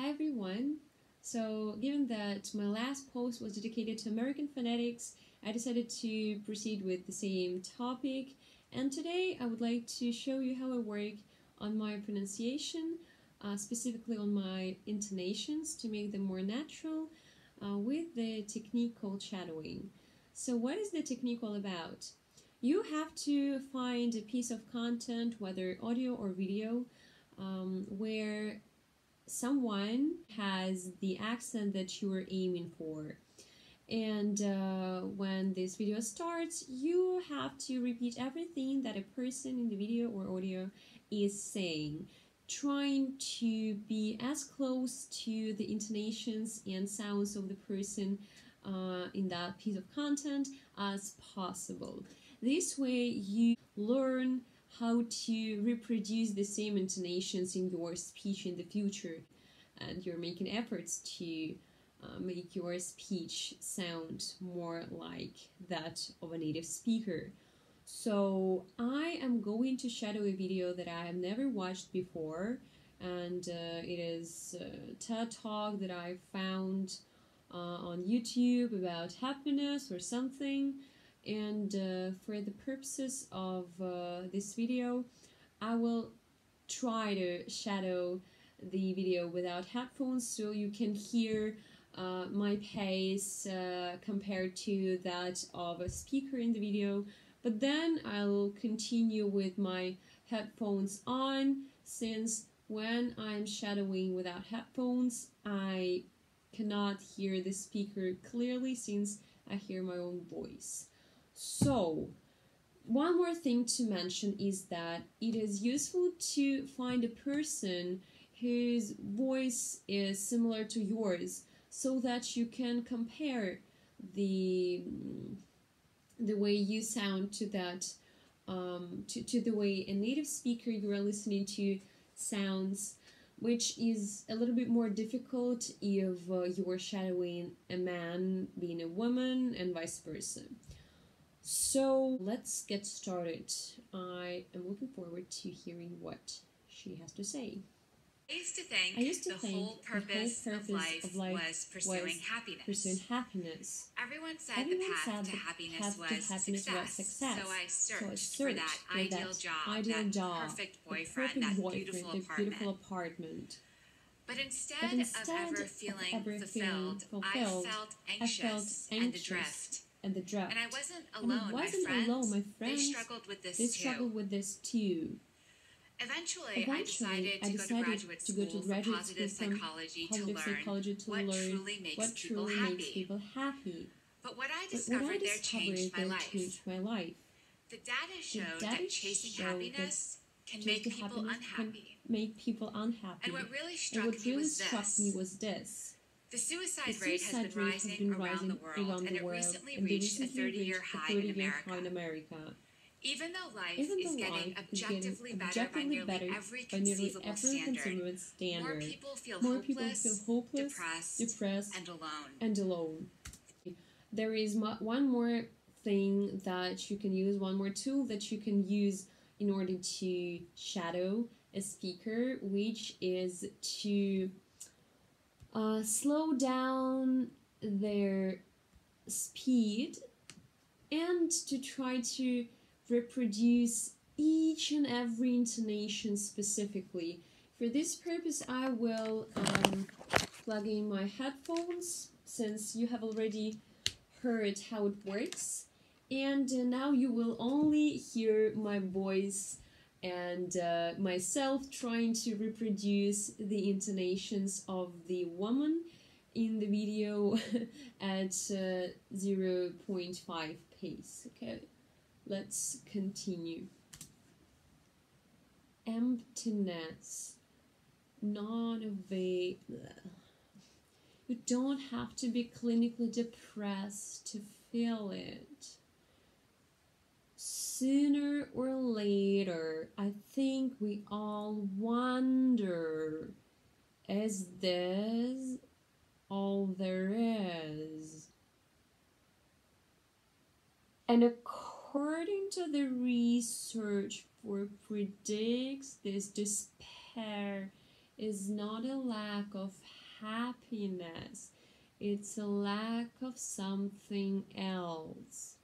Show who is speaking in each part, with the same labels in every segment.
Speaker 1: Hi everyone. So, given that my last post was dedicated to American phonetics, I decided to proceed with the same topic. And today I would like to show you how I work on my pronunciation, specifically on my intonations to make them more natural with the technique called shadowing. So, what is the technique all about? You have to find a piece of content, whether audio or video, where someone has the accent that you are aiming for. And when this video starts, you have to repeat everything that a person in the video or audio is saying, trying to be as close to the intonations and sounds of the person in that piece of content as possible. This way, you learn how to reproduce the same intonations in your speech in the future, and you're making efforts to make your speech sound more like that of a native speaker. So I am going to shadow a video that I have never watched before, and it is a TED Talk that I found on YouTube about happiness or something. And for the purposes of this video, I will try to shadow the video without headphones so you can hear my pace compared to that of a speaker in the video. But then I'll continue with my headphones on, since when I'm shadowing without headphones, I cannot hear the speaker clearly since I hear my own voice. So, one more thing to mention is that it is useful to find a person whose voice is similar to yours so that you can compare the way you sound to that to the way a native speaker you are listening to sounds, which is a little bit more difficult if you are shadowing a man being a woman and vice versa. So let's get started. I am looking forward to hearing what she has to say.
Speaker 2: I used to think the whole purpose of life was pursuing happiness. Everyone said the path to happiness was success. So I searched for that ideal job, that perfect boyfriend, that beautiful apartment. But instead of ever feeling fulfilled, I felt anxious and adrift. And I wasn't alone, my friends. They struggled with this too. Eventually, I decided to go to graduate school for positive psychology to learn what truly makes people happy. But what I discovered there changed my life. The data showed that chasing happiness can make people unhappy. And what really struck me was this. The suicide rate has been rising around the world, and it recently reached a 30-year high in America. Even though life is getting objectively better by nearly every conceivable standard, more people feel hopeless, depressed, and alone.
Speaker 1: There is one more thing that you can use, one more tool that you can use in order to shadow a speaker, which is to slow down their speed and to try to reproduce each and every intonation specifically. For this purpose, I will plug in my headphones, since you have already heard how it works, and now you will only hear my voice and myself trying to reproduce the intonations of the woman in the video at 0.5 pace. Okay, let's continue. Emptiness, non-avail. You don't have to be clinically depressed to feel it. Sooner or later, I think we all wonder, is this all there is? And according to the research for predicts, this despair is not a lack of happiness. It's a lack of something else.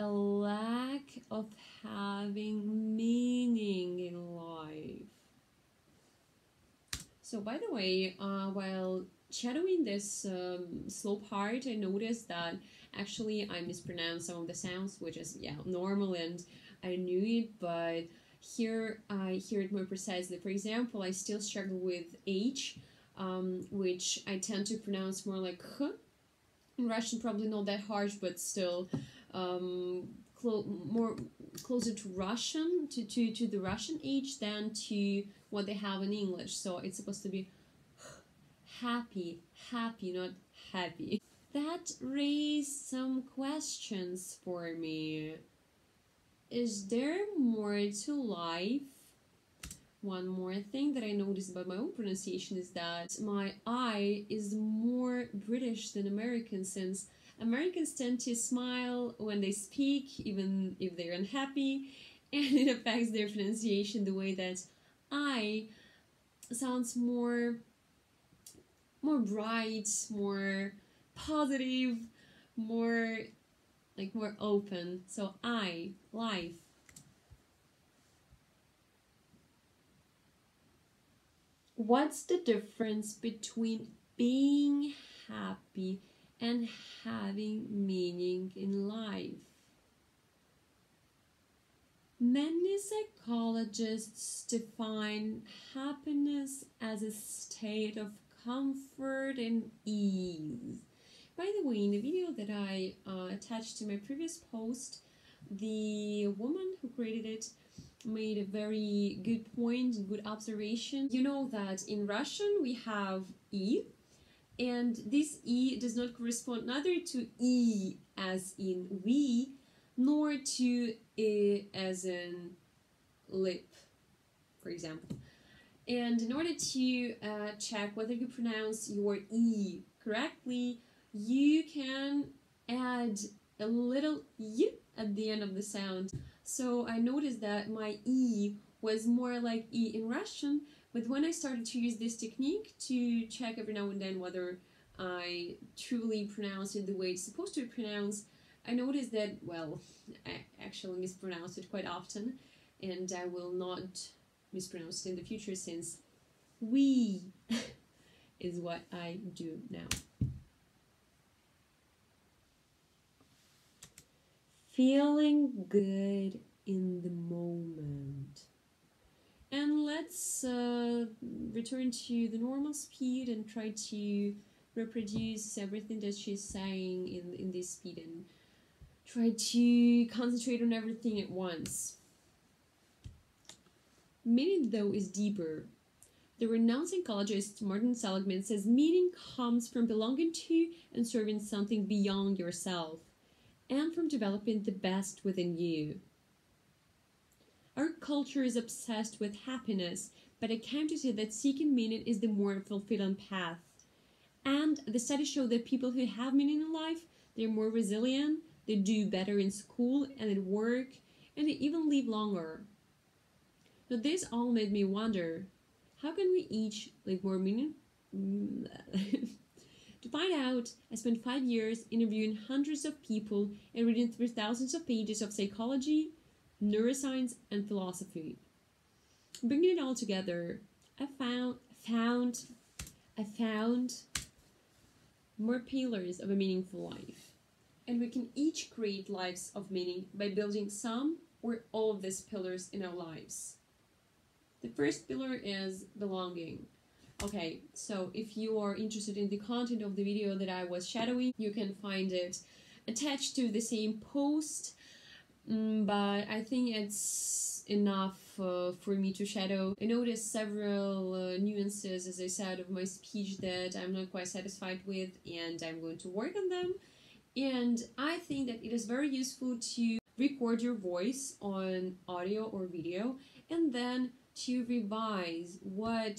Speaker 1: A lack of having meaning in life. So by the way, while shadowing this slow part, I noticed that actually I mispronounced some of the sounds, which is normal, and I knew it, but here I hear it more precisely. For example, I still struggle with H, which I tend to pronounce more like H. In Russian, probably not that harsh, but still more closer to Russian, to the Russian H than to what they have in English. So it's supposed to be happy, not happy. That raised some questions for me. Is there more to life? One more thing that I noticed about my own pronunciation is that my I is more British than American, since Americans tend to smile when they speak, even if they're unhappy, and it affects their pronunciation the way that I sounds more bright, more positive, more open. So I, life. What's the difference between being happy and having meaning in life? Many psychologists define happiness as a state of comfort and ease. By the way, in the video that I attached to my previous post, the woman who created it made a very good point and good observation. You know that in Russian we have E, and this E does not correspond neither to E as in we, nor to E as in lip, for example. And in order to check whether you pronounce your E correctly, you can add a little Y at the end of the sound. So I noticed that my E was more like E in Russian, but when I started to use this technique to check every now and then whether I truly pronounced it the way it's supposed to be pronounced, I noticed that, well, I actually mispronounce it quite often, and I will not mispronounce it in the future, since we is what I do now. Feeling good in the moment. And let's return to the normal speed and try to reproduce everything that she's saying in this speed, and try to concentrate on everything at once. Meaning, though, is deeper. The renowned psychologist Martin Seligman says meaning comes from belonging to and serving something beyond yourself, and from developing the best within you. Our culture is obsessed with happiness, but I came to see that seeking meaning is the more fulfilling path. And the studies show that people who have meaning in life, they're more resilient, they do better in school and at work, and they even live longer. Now this all made me wonder, how can we each live more meaning? To find out, I spent 5 years interviewing hundreds of people and reading through thousands of pages of psychology, neuroscience, and philosophy. Bringing it all together, I found more pillars of a meaningful life. And we can each create lives of meaning by building some or all of these pillars in our lives. The first pillar is belonging. Okay, so if you are interested in the content of the video that I was shadowing, you can find it attached to the same post, but I think it's enough for me to shadow. I noticed several nuances, as I said, of my speech that I'm not quite satisfied with, and I'm going to work on them. And I think that it is very useful to record your voice on audio or video, and then to revise what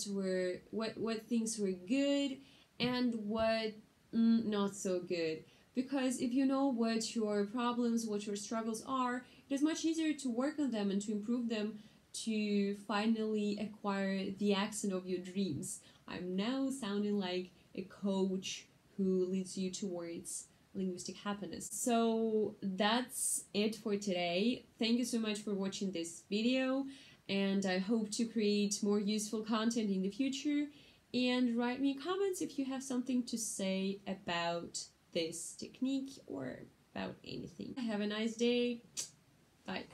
Speaker 1: things were good and what not so good. Because if you know what your problems, what your struggles are, it is much easier to work on them and to improve them to finally acquire the accent of your dreams. I'm now sounding like a coach who leads you towards linguistic happiness. So that's it for today. Thank you so much for watching this video, and I hope to create more useful content in the future. And write me comments if you have something to say about this technique or about anything. Have a nice day. Bye.